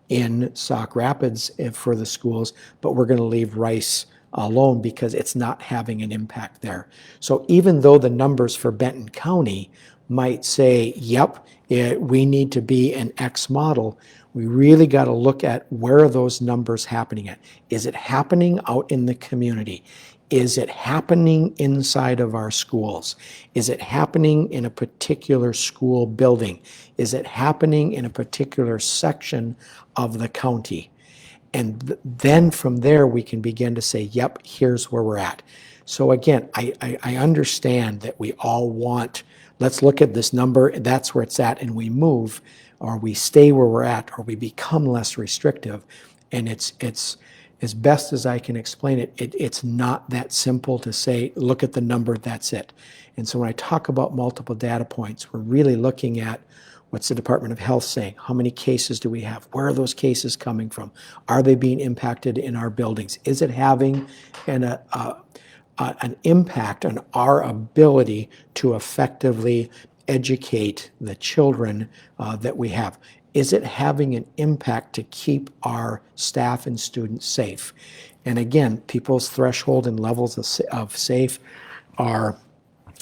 in Sauk Rapids for the schools, but we're going to leave Rice alone because it's not having an impact there. So even though the numbers for Benton County might say, yep, we need to be an X model, we really got to look at where are those numbers happening at. Is it happening out in the community? Is it happening inside of our schools? Is it happening in a particular school building? Is it happening in a particular section of the county? And then from there, we can begin to say, yep, here's where we're at. So again, I understand that we all want, let's look at this number, that's where it's at, and we move, or we stay where we're at, or we become less restrictive. And it's as best as I can explain it, it's not that simple to say, look at the number, that's it. And so when I talk about multiple data points, we're really looking at what's the Department of Health saying? How many cases do we have? Where are those cases coming from? Are they being impacted in our buildings? Is it having an impact on our ability to effectively educate the children that we have? Is it having an impact to keep our staff and students safe? And again, people's threshold and levels of safe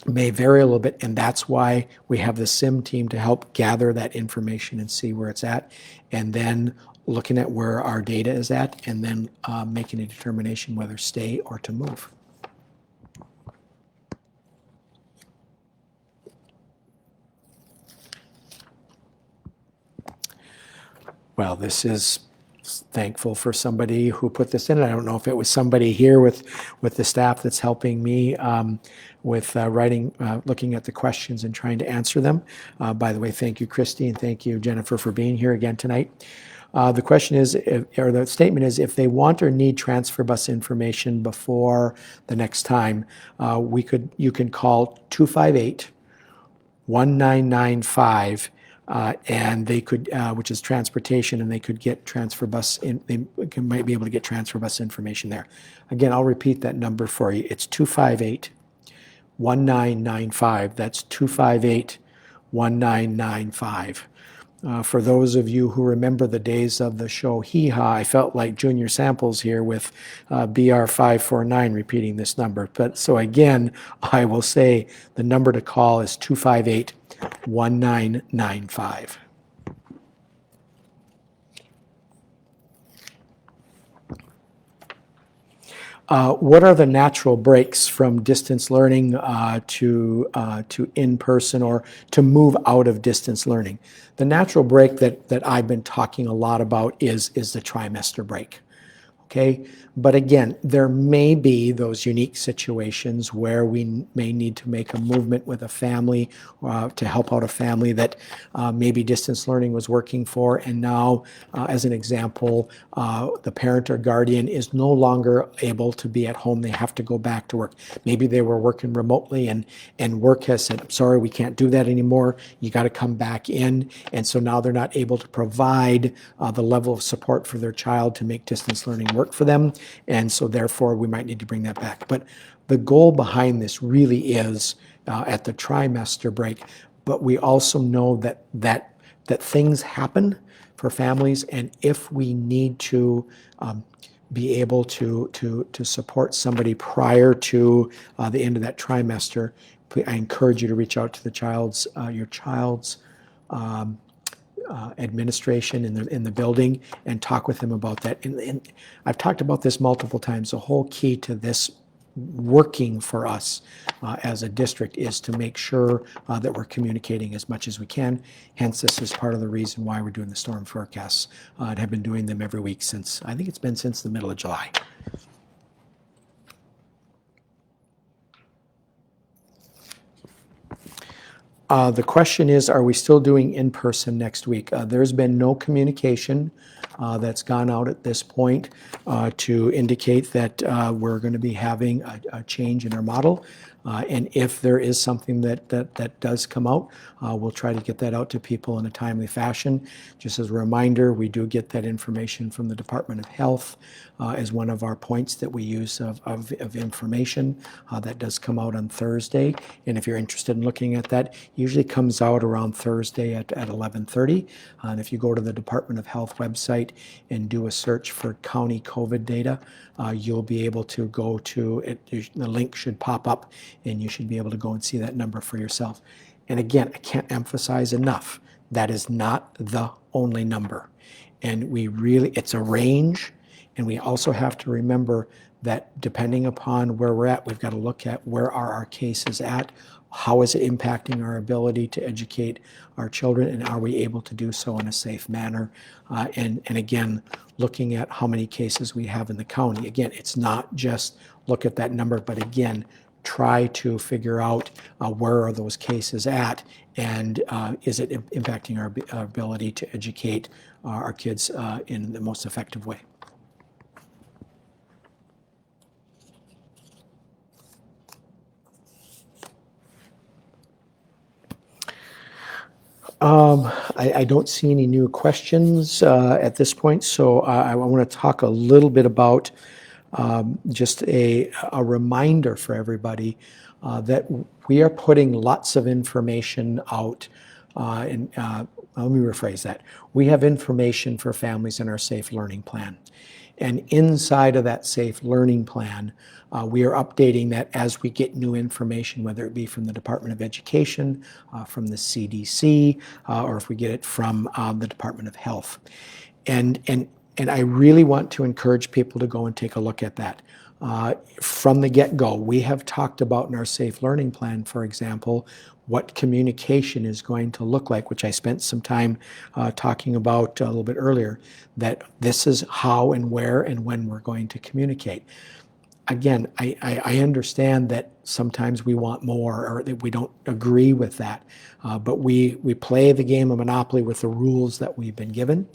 may vary a little bit, and that's why we have the SIM team to help gather that information and see where it's at, and then looking at where our data is at, and then making a determination whether stay or to move. Well, this is thankful for somebody who put this in. I don't know if it was somebody here with the staff that's helping me with writing, looking at the questions and trying to answer them. By the way, thank you, Christy, and thank you, Jennifer, for being here again tonight. The question is, or the statement is, if they want or need transfer bus information before the next time, you can call 258-1995, and they could, which is transportation, and they could get transfer bus might be able to get transfer bus information there. Again, I'll repeat that number for you. It's 258-1995. That's 258-1995. For those of you who remember the days of the show Hee Haw, I felt like Junior Samples here with BR549 repeating this number. But so again, I will say the number to call is 258-1995. What are the natural breaks from distance learning to in-person or to move out of distance learning? The natural break that I've been talking a lot about is the trimester break. Okay, but again, there may be those unique situations where we may need to make a movement with a family to help out a family that maybe distance learning was working for, and now, as an example, the parent or guardian is no longer able to be at home. They have to go back to work. Maybe they were working remotely and work has said, I'm sorry, we can't do that anymore. You got to come back in. And so now they're not able to provide the level of support for their child to make distance learning work for them, and so therefore we might need to bring that back. But the goal behind this really is at the trimester break, but we also know that things happen for families, and if we need to be able to support somebody prior to the end of that trimester, I encourage you to reach out to the your child's administration in the building and talk with them about that. And I've talked about this multiple times. The whole key to this working for us as a district is to make sure that we're communicating as much as we can. Hence, this is part of the reason why we're doing the storm forecasts and have been doing them every week since, I think it's been since the middle of July. The question is, are we still doing in-person next week? There's been no communication that's gone out at this point to indicate that we're going to be having a change in our model. And if there is something that does come out, we'll try to get that out to people in a timely fashion. Just as a reminder, we do get that information from the Department of Health as one of our points that we use of information. That does come out on Thursday. And if you're interested in looking at that, usually comes out around Thursday at 11:30. And if you go to the Department of Health website and do a search for county COVID data, you'll be able to go to it. The link should pop up and you should be able to go and see that number for yourself. And again, I can't emphasize enough, that is not the only number. And it's a range, and we also have to remember that depending upon where we're at, we've got to look at where are our cases at, how is it impacting our ability to educate our children, and are we able to do so in a safe manner? And again, looking at how many cases we have in the county. Again, it's not just look at that number, but again, try to figure out where are those cases at, and is it impacting our ability to educate our kids in the most effective way. I don't see any new questions at this point, so I want to talk a little bit about just a reminder for everybody that we are putting lots of information out. Let me rephrase that. We have information for families in our Safe Learning Plan. And inside of that Safe Learning Plan, we are updating that as we get new information, whether it be from the Department of Education, from the CDC, or if we get it from the Department of Health. And I really want to encourage people to go and take a look at that. From the get-go, we have talked about in our Safe Learning Plan, for example, what communication is going to look like, which I spent some time talking about a little bit earlier, that this is how and where and when we're going to communicate. Again, I understand that sometimes we want more or that we don't agree with that, but we play the game of Monopoly with the rules that we've been given.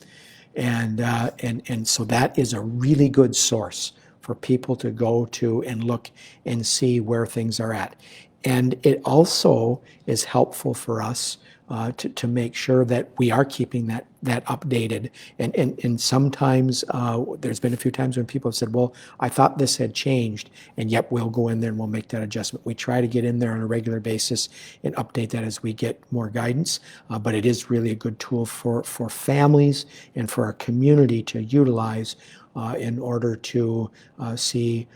And so that is a really good source for people to go to and look and see where things are at. And it also is helpful for us to make sure that we are keeping that updated. And sometimes there's been a few times when people have said, well, I thought this had changed, and yep, we'll go in there and we'll make that adjustment. We try to get in there on a regular basis and update that as we get more guidance, but it is really a good tool for families and for our community to utilize in order to see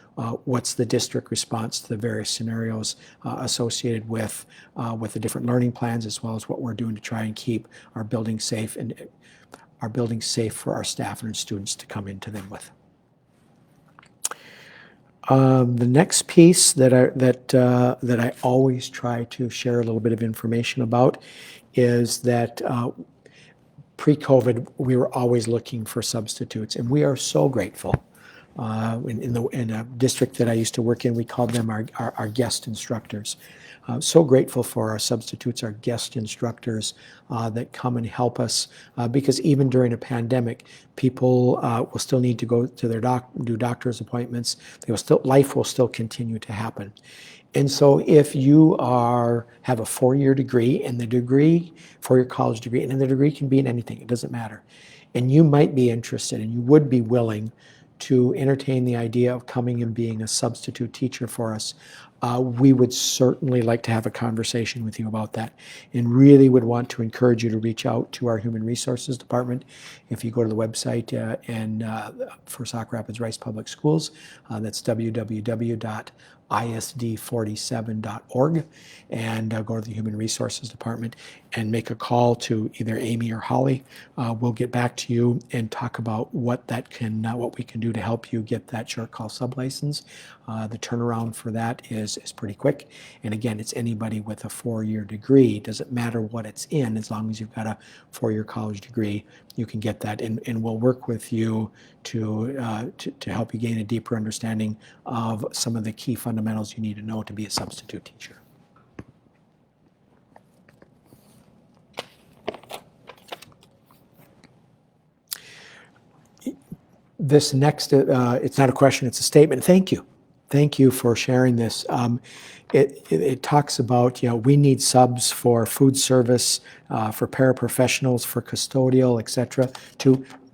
what's the district response to the various scenarios associated with the different learning plans, as well as what we're doing to try and keep our buildings safe and our buildings safe for our staff and our students to come into them with. The next piece that I always try to share a little bit of information about is that pre-COVID, we were always looking for substitutes, and we are so grateful. In a district that I used to work in, we called them our guest instructors. So grateful for our substitutes, our guest instructors that come and help us, because even during a pandemic, people will still need to go to their do doctor's appointments. Life will still continue to happen. And so if you have a four-year degree, and the degree, four-year college degree, and the degree can be in anything, it doesn't matter, and you might be interested and you would be willing to entertain the idea of coming and being a substitute teacher for us, we would certainly like to have a conversation with you about that, and really would want to encourage you to reach out to our Human Resources Department. If you go to the website for Sauk Rapids Rice Public Schools, that's www.isd47.org, and go to the Human Resources Department and make a call to either Amy or Holly. We'll get back to you and talk about what we can do to help you get that short call sublicense. The turnaround for that is pretty quick. And again, it's anybody with a four-year degree. Doesn't matter what it's in, as long as you've got a four-year college degree, you can get that. And we'll work with you to help you gain a deeper understanding of some of the key fundamentals you need to know to be a substitute teacher. This next, it's not a question, it's a statement. Thank you. Thank you for sharing this. It talks about, we need subs for food service, for paraprofessionals, for custodial, etc.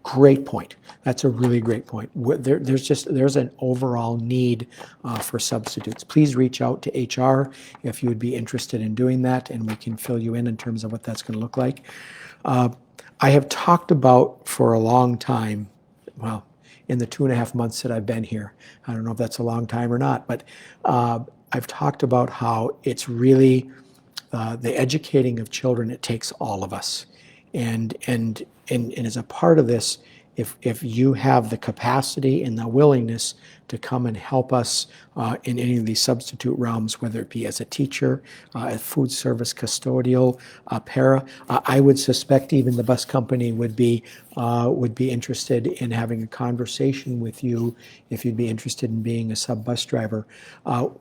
Great point. That's a really great point. There's an overall need for substitutes. Please reach out to HR if you would be interested in doing that, and we can fill you in terms of what that's going to look like. I have talked about for a long time, well, in the 2.5 months that I've been here, I don't know if that's a long time or not, but I've talked about how it's really the educating of children. It takes all of us, and as a part of this, if you have the capacity and the willingness to come and help us in any of these substitute realms, whether it be as a teacher, a food service custodial, para, I would suspect even the bus company would be interested in having a conversation with you if you'd be interested in being a sub bus driver.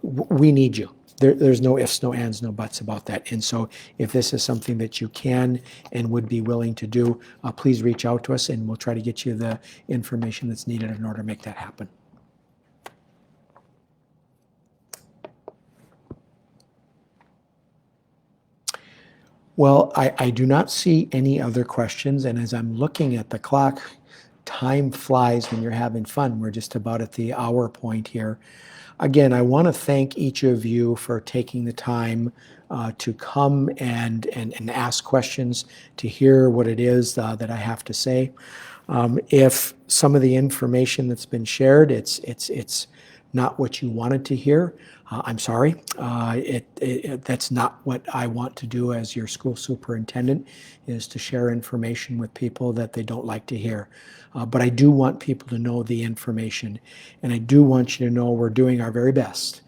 We need you. There's no ifs, no ands, no buts about that. And so if this is something that you can and would be willing to do, please reach out to us, and we'll try to get you the information that's needed in order to make that happen. Well, I do not see any other questions, and as I'm looking at the clock, time flies when you're having fun. We're just about at the hour point here. Again, I want to thank each of you for taking the time to come and ask questions, to hear what it is that I have to say. If some of the information that's been shared, it's not what you wanted to hear, I'm sorry. That's not what I want to do as your school superintendent, is to share information with people that they don't like to hear. But I do want people to know the information, and I do want you to know we're doing our very best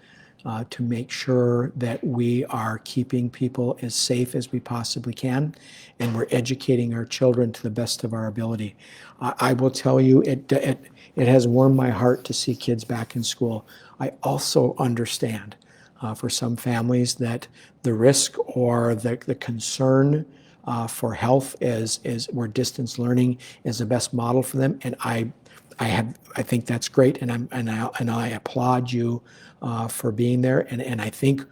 to make sure that we are keeping people as safe as we possibly can, and we're educating our children to the best of our ability. I will tell you, it has warmed my heart to see kids back in school. I also understand for some families that the risk or the concern for health is where distance learning is the best model for them, and I think that's great, and I applaud you for being there, and I think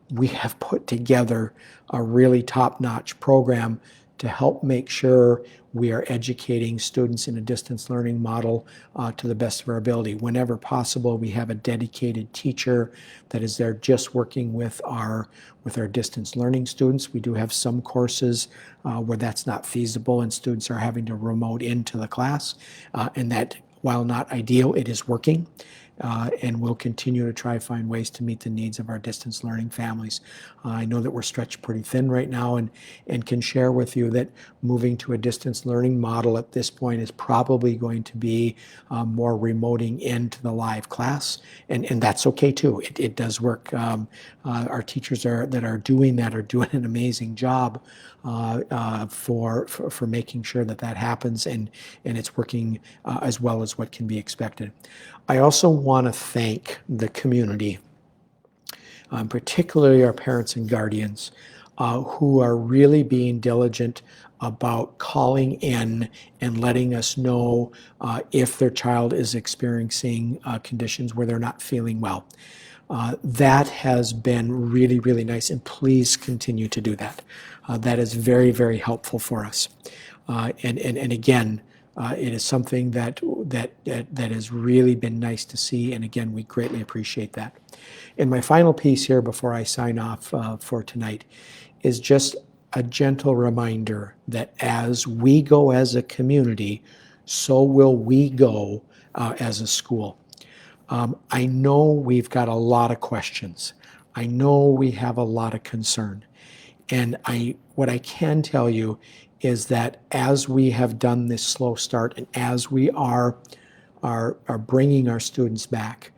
we have put together a really top-notch program to help make sure we are educating students in a distance learning model to the best of our ability. Whenever possible, we have a dedicated teacher that is there just working with our distance learning students. We do have some courses where that's not feasible and students are having to remote into the class, and that, while not ideal, it is working. and we'll continue to try to find ways to meet the needs of our distance learning families. I know that we're stretched pretty thin right now, and can share with you that moving to a distance learning model at this point is probably going to be more remoting into the live class, and that's okay too. It does work. Our teachers that are doing that are doing an amazing job for making sure that happens, and it's working as well as what can be expected. I also want to thank the community, particularly our parents and guardians, who are really being diligent about calling in and letting us know if their child is experiencing conditions where they're not feeling well. That has been really, really nice, and please continue to do that. That is very, very helpful for us. And again, it is something that has really been nice to see, and again, we greatly appreciate that. And my final piece here before I sign off for tonight is just a gentle reminder that as we go as a community, so will we go as a school. I know we've got a lot of questions. I know we have a lot of concern. And what I can tell you is that as we have done this slow start, and as we are bringing our students back,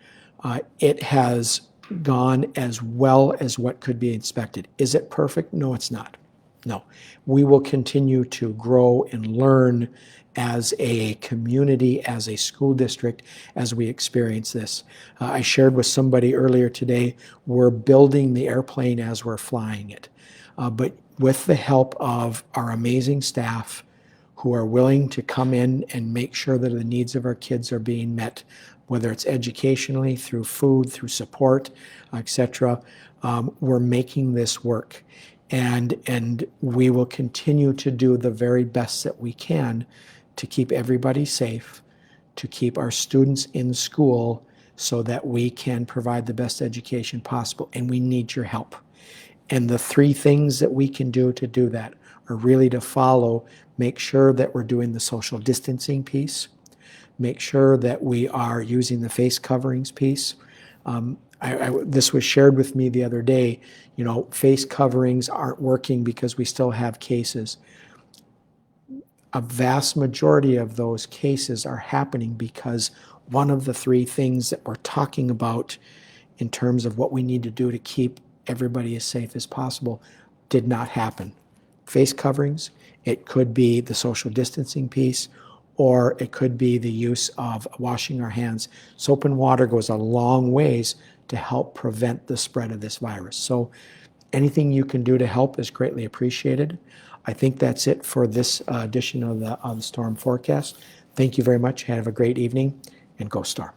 it has gone as well as what could be expected. Is it perfect? No, it's not. No. We will continue to grow and learn as a community, as a school district, as we experience this. I shared with somebody earlier today, we're building the airplane as we're flying it. But with the help of our amazing staff who are willing to come in and make sure that the needs of our kids are being met, whether it's educationally, through food, through support, etc., we're making this work. And we will continue to do the very best that we can to keep everybody safe, to keep our students in school so that we can provide the best education possible. And we need your help. And the three things that we can do to do that are really to follow, make sure that we're doing the social distancing piece, make sure that we are using the face coverings piece. This was shared with me the other day, face coverings aren't working because we still have cases. A vast majority of those cases are happening because one of the three things that we're talking about in terms of what we need to do to keep everybody as safe as possible did not happen. Face coverings, it could be the social distancing piece, or it could be the use of washing our hands. Soap and water goes a long ways to help prevent the spread of this virus. So anything you can do to help is greatly appreciated. I think that's it for this edition of the Storm Forecast. Thank you very much. Have a great evening, and go Storm.